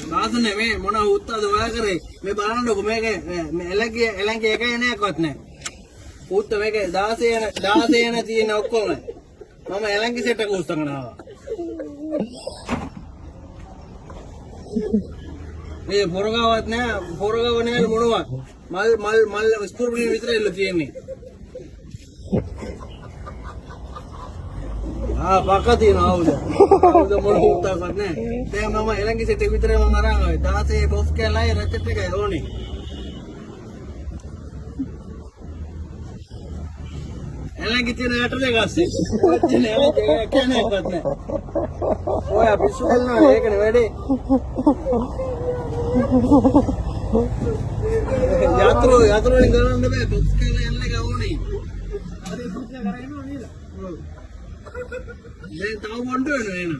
දාසනේ මේ මොන උත්තද ඔයා කරේ මේ බලන්නකො මේක එලංගේ එකයි නෑකවත් නෑ උත්ත මේක 16 යන තියෙන ඔක්කොම මම එලංගේ සෙට් එක උස්සගෙන ආවා මේ පොරගාවක් නෑ පොරගාව නෑ මොනවත් මල් ස්කූල් විතරයි ඉල්ල තියෙන්නේ පක්ක තියෙනවා ආවුද මොන උත්තාවක් නෑ දැන් මම එලංගේ සෙට් එක විතරයි මම අරන් ආවේ 16 බොක්ස් කෑල්ලයි රෙසෙප්ට් එකයි ඕනේ එලංගේ තියෙන යට දෙක අස්සේ ඔච්චර එලංගේ කෑනේවත් නෑ ඔය පිස්සු හල්නවා ඒකනේ වැඩේ යතුරු වලින් ගලන්න බෑ බොක්ස් කෑල්ල යන්න එක ඕනේ හරි බොක්ස් එක කරගෙන නේද දැන් තව මොන්ඩ වෙනවා එන